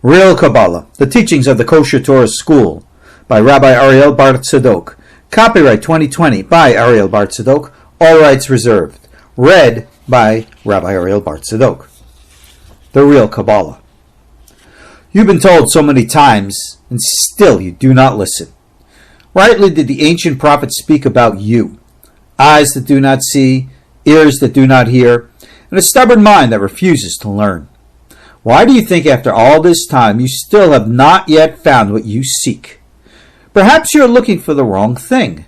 Real Kabbalah, the teachings of the KosherTorah school, by Rabbi Ariel B. Tzadok. Copyright 2020 by Ariel B. Tzadok. All rights reserved. Read by Rabbi Ariel B. Tzadok. The Real Kabbalah. You've been told so many times, and still you do not listen. Rightly did the ancient prophets speak about you. Eyes that do not see, ears that do not hear, and a stubborn mind that refuses to learn. Why do you think after all this time you still have not yet found what you seek? Perhaps you're looking for the wrong thing.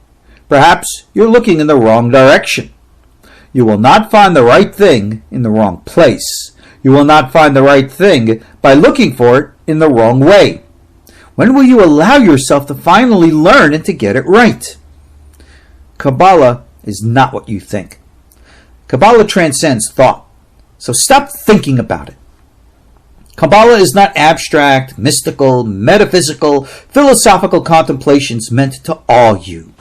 Perhaps you're looking in the wrong direction. You will not find the right thing in the wrong place. You will not find the right thing by looking for it in the wrong way. When will you allow yourself to finally learn and to get it right? Kabbalah is not what you think. Kabbalah transcends thought, so stop thinking about it. Kabbalah is not abstract, mystical, metaphysical, philosophical contemplations meant to awe you.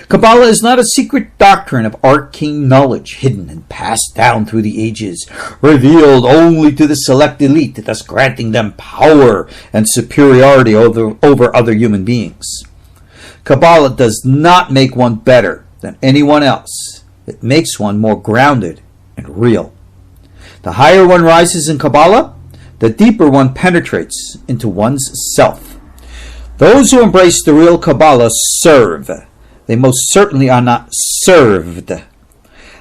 Kabbalah is not a secret doctrine of arcane knowledge hidden and passed down through the ages, revealed only to the select elite, thus granting them power and superiority over other human beings. Kabbalah does not make one better than anyone else. It makes one more grounded and real. The higher one rises in Kabbalah, the deeper one penetrates into one's self. Those who embrace the real Kabbalah serve. They most certainly are not served.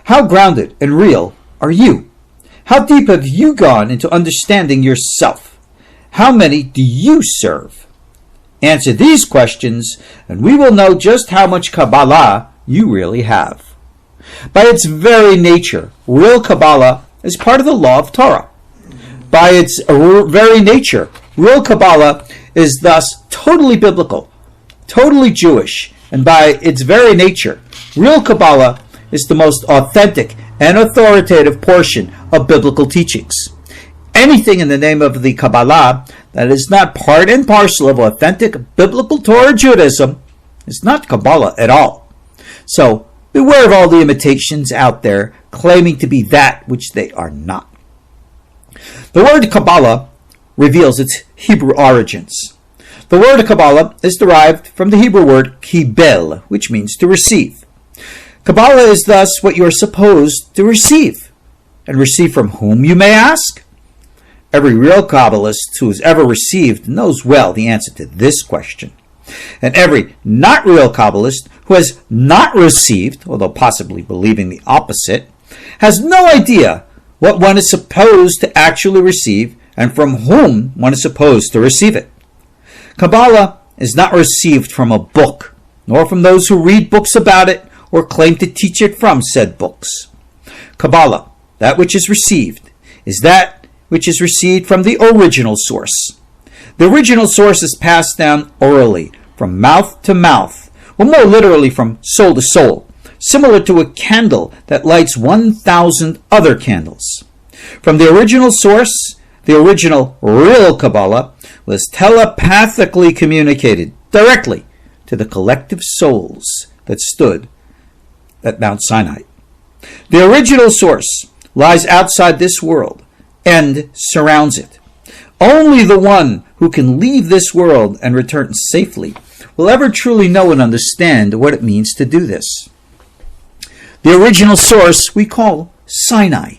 How grounded and real are you? How deep have you gone into understanding yourself? How many do you serve? Answer these questions, and we will know just how much Kabbalah you really have. By its very nature, real Kabbalah is part of the law of Torah. By its very nature, real Kabbalah is thus totally biblical, totally Jewish, and by its very nature, real Kabbalah is the most authentic and authoritative portion of biblical teachings. Anything in the name of the Kabbalah that is not part and parcel of authentic biblical Torah Judaism is not Kabbalah at all. So, beware of all the imitations out there claiming to be that which they are not. The word Kabbalah reveals its Hebrew origins. The word Kabbalah is derived from the Hebrew word kibel, which means to receive. Kabbalah is thus what you are supposed to receive. And receive from whom, you may ask? Every real Kabbalist who has ever received knows well the answer to this question. And every not real Kabbalist who has not received, although possibly believing the opposite, has no idea what one is supposed to actually receive and from whom one is supposed to receive it. Kabbalah is not received from a book, nor from those who read books about it or claim to teach it from said books. Kabbalah, that which is received, is that which is received from the original source. The original source is passed down orally, from mouth to mouth, or more literally from soul to soul, similar to a candle that lights 1,000 other candles. From the original source, the original real Kabbalah was telepathically communicated directly to the collective souls that stood at Mount Sinai. The original source lies outside this world and surrounds it. Only the one who can leave this world and return safely will ever truly know and understand what it means to do this. The original source we call Sinai.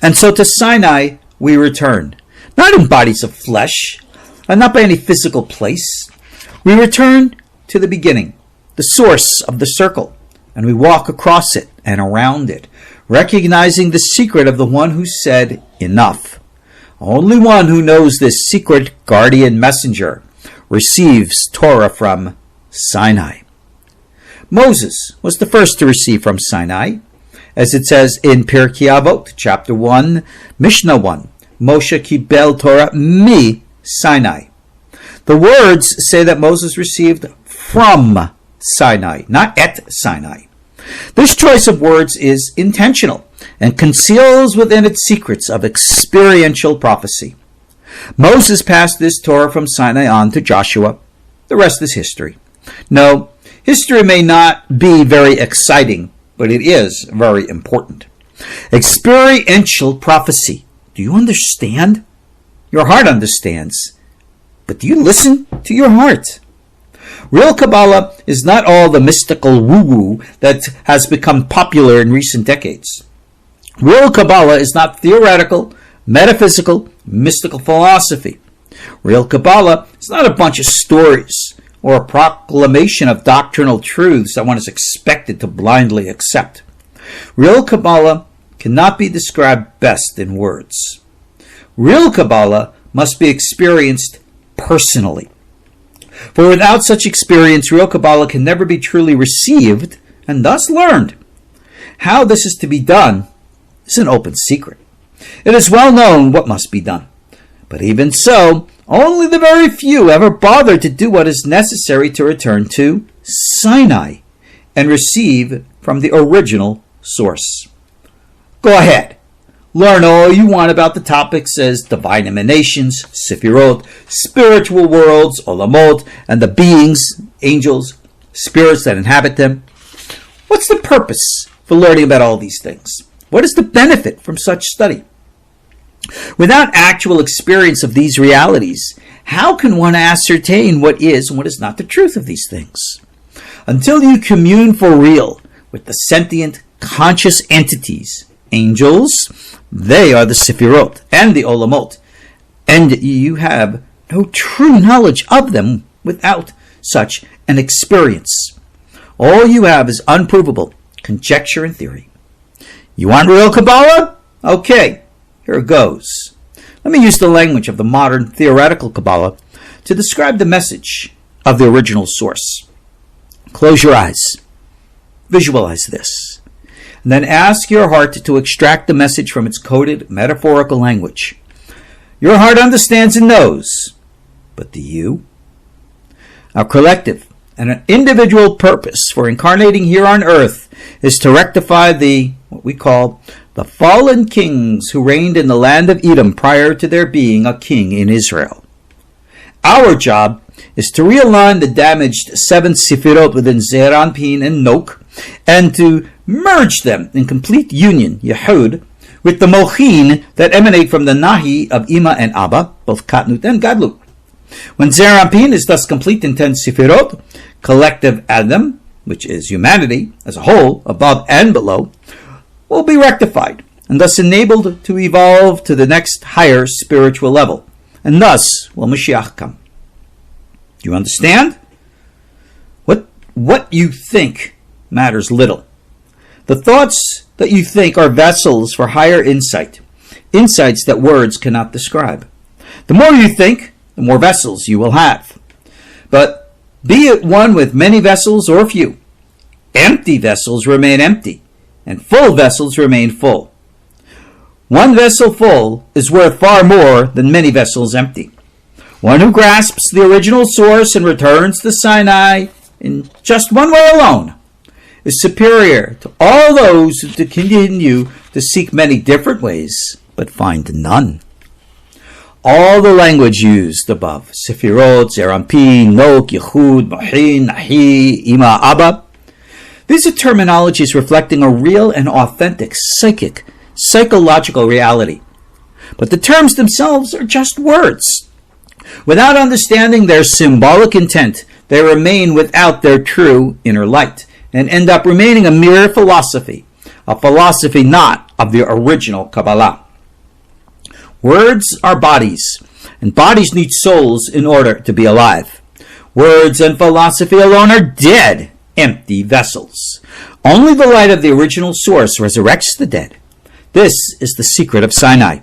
And so to Sinai we return. Not in bodies of flesh, and not by any physical place. We return to the beginning, the source of the circle, and we walk across it and around it, recognizing the secret of the one who said, enough. Only one who knows this secret guardian messenger receives Torah from Sinai. Moses was the first to receive from Sinai, as it says in Pirkei Avot, chapter 1, Mishnah 1, Moshe kibel Torah mi Sinai. The words say that Moses received from Sinai, not at Sinai. This choice of words is intentional and conceals within it secrets of experiential prophecy. Moses passed this Torah from Sinai on to Joshua. The rest is history. No, history may not be very exciting, but it is very important. Experiential prophecy. Do you understand? Your heart understands. But do you listen to your heart? Real Kabbalah is not all the mystical woo-woo that has become popular in recent decades. Real Kabbalah is not theoretical, metaphysical, mystical philosophy. Real Kabbalah is not a bunch of stories or a proclamation of doctrinal truths that one is expected to blindly accept. Real Kabbalah cannot be described best in words. Real Kabbalah must be experienced personally. For without such experience, real Kabbalah can never be truly received and thus learned. How this is to be done is an open secret. It is well known what must be done. But even so, only the very few ever bother to do what is necessary to return to Sinai and receive from the original source. Go ahead. Learn all you want about the topics as divine emanations, Sefirot, spiritual worlds, Olamot, and the beings, angels, spirits that inhabit them. What's the purpose for learning about all these things? What is the benefit from such study? Without actual experience of these realities, how can one ascertain what is and what is not the truth of these things? Until you commune for real with the sentient, conscious entities, angels, they are the Sefirot and the Olamot, and you have no true knowledge of them without such an experience. All you have is unprovable conjecture and theory. You want real Kabbalah? Okay, here goes. Let me use the language of the modern theoretical Kabbalah to describe the message of the original source. Close your eyes. Visualize this. And then ask your heart to extract the message from its coded metaphorical language. Your heart understands and knows. But do you? Our collective and an individual purpose for incarnating here on earth is to rectify what we call the fallen kings who reigned in the land of Edom prior to there being a king in Israel. Our job is to realign the damaged 7 Sefirot within Zeir Anpin and Nok, and to merge them in complete union, Yehud, with the Mochin that emanate from the Nahi of Ima and Abba, both Katnut and Gadlut. When Zeir Anpin is thus complete in 10 Sefirot, collective Adam, which is humanity as a whole, above and below, will be rectified and thus enabled to evolve to the next higher spiritual level. And thus will Mashiach come. Do you understand? What you think matters little. The thoughts that you think are vessels for higher insight, insights that words cannot describe. The more you think, the more vessels you will have. But be it one with many vessels or few, empty vessels remain empty, and full vessels remain full. One vessel full is worth far more than many vessels empty. One who grasps the original source and returns to Sinai in just one way alone is superior to all those who continue to seek many different ways but find none. All the language used above, Sefirot, Zeir Anpin, Nok, Yehud, Mochin, Nahi, Ima, Abba, these are terminologies reflecting a real and authentic psychological reality. But the terms themselves are just words. Without understanding their symbolic intent, they remain without their true inner light and end up remaining a mere philosophy, a philosophy not of the original Kabbalah. Words are bodies, and bodies need souls in order to be alive. Words and philosophy alone are dead, empty vessels. Only the light of the original source resurrects the dead. This is the secret of Sinai.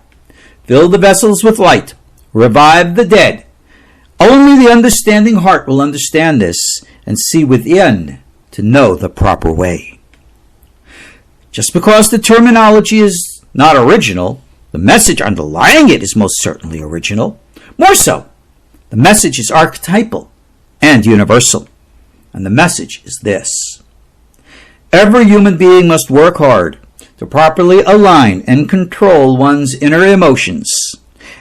Fill the vessels with light. Revive the dead. Only the understanding heart will understand this and see within to know the proper way. Just because the terminology is not original, the message underlying it is most certainly original. More so, the message is archetypal and universal. And the message is this: every human being must work hard to properly align and control one's inner emotions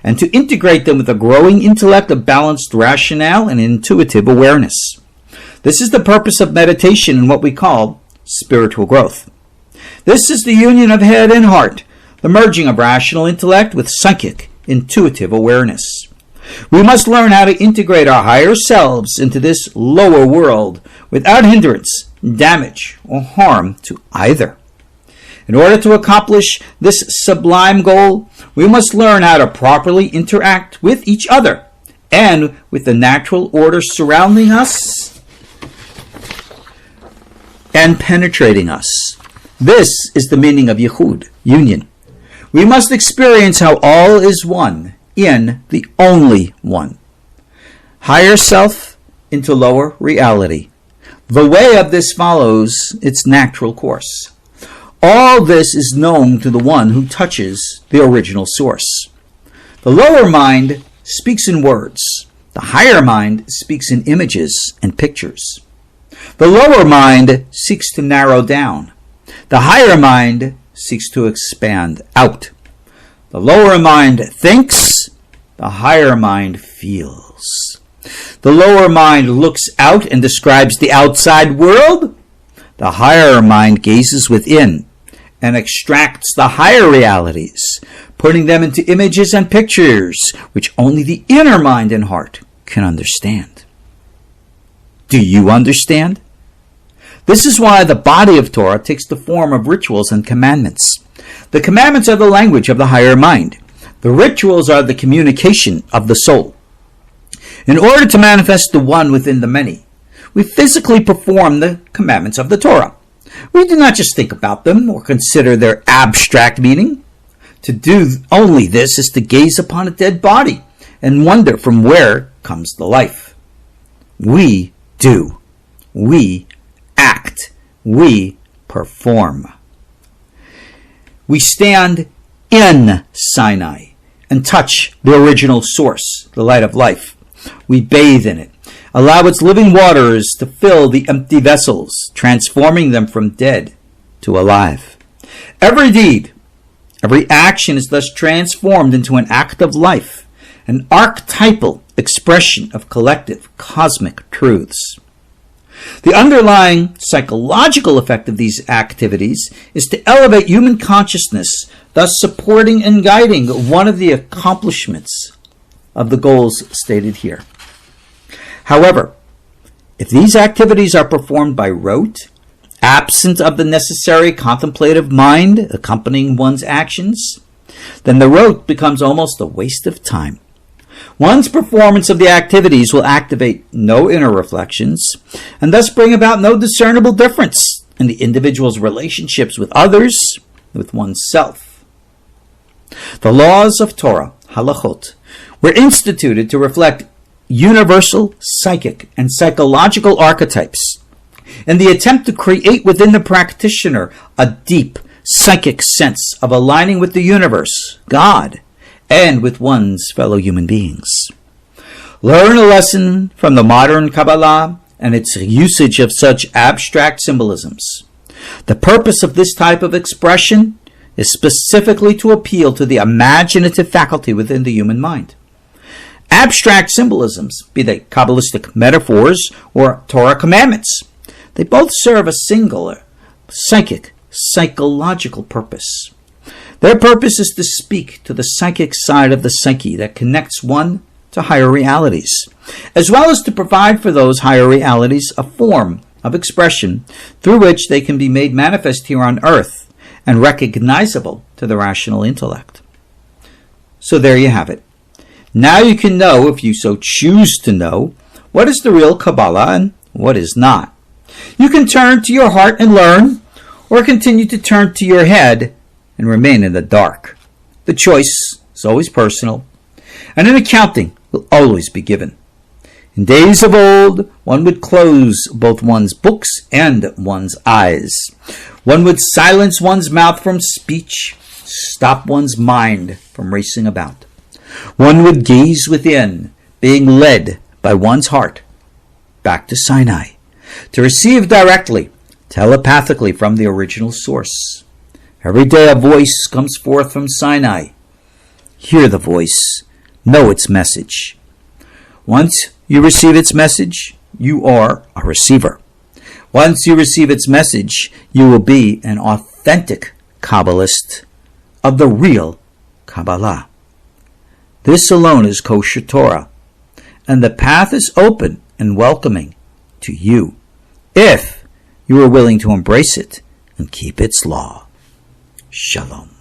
and to integrate them with a growing intellect of balanced rationale and intuitive awareness. This is the purpose of meditation and what we call spiritual growth. This is the union of head and heart, the merging of rational intellect with psychic, intuitive awareness. We must learn how to integrate our higher selves into this lower world without hindrance, damage, or harm to either. In order to accomplish this sublime goal, we must learn how to properly interact with each other and with the natural order surrounding us and penetrating us. This is the meaning of Yichud, union. We must experience how all is one in the only one. Higher self into lower reality. The way of this follows its natural course. All this is known to the one who touches the original source. The lower mind speaks in words. The higher mind speaks in images and pictures. The lower mind seeks to narrow down. The higher mind seeks to expand out. The lower mind thinks, the higher mind feels. The lower mind looks out and describes the outside world. The higher mind gazes within and extracts the higher realities, putting them into images and pictures which only the inner mind and heart can understand. Do you understand? This is why the body of Torah takes the form of rituals and commandments. The commandments are the language of the higher mind. The rituals are the communication of the soul. In order to manifest the one within the many, we physically perform the commandments of the Torah. We do not just think about them or consider their abstract meaning. To do only this is to gaze upon a dead body and wonder from where comes the life. We do. We act. We perform. We stand in Sinai and touch the original source, the light of life. We bathe in it, allow its living waters to fill the empty vessels, transforming them from dead to alive. Every deed, every action is thus transformed into an act of life, an archetypal expression of collective cosmic truths. The underlying psychological effect of these activities is to elevate human consciousness, thus supporting and guiding one of the accomplishments of the goals stated here. However, if these activities are performed by rote, absent of the necessary contemplative mind accompanying one's actions, then the rote becomes almost a waste of time. One's performance of the activities will activate no inner reflections and thus bring about no discernible difference in the individual's relationships with others, with oneself. The laws of Torah, halachot, were instituted to reflect universal psychic and psychological archetypes in the attempt to create within the practitioner a deep psychic sense of aligning with the universe, God, and with one's fellow human beings. Learn a lesson from the modern Kabbalah and its usage of such abstract symbolisms. The purpose of this type of expression is specifically to appeal to the imaginative faculty within the human mind. Abstract symbolisms, be they Kabbalistic metaphors or Torah commandments, they both serve a singular, psychological purpose. Their purpose is to speak to the psychic side of the psyche that connects one to higher realities, as well as to provide for those higher realities a form of expression through which they can be made manifest here on earth and recognizable to the rational intellect. So there you have it. Now you can know, if you so choose to know, what is the real Kabbalah and what is not. You can turn to your heart and learn, or continue to turn to your head and remain in the dark. The choice is always personal, and an accounting will always be given. In days of old, one would close both one's books and one's eyes. One would silence one's mouth from speech, stop one's mind from racing about. One would gaze within, being led by one's heart back to Sinai, to receive directly, telepathically from the original source. Every day a voice comes forth from Sinai. Hear the voice, know its message. Once you receive its message, you are a receiver. Once you receive its message, you will be an authentic Kabbalist of the real Kabbalah. This alone is kosher Torah, and the path is open and welcoming to you, if you are willing to embrace it and keep its law. Shalom.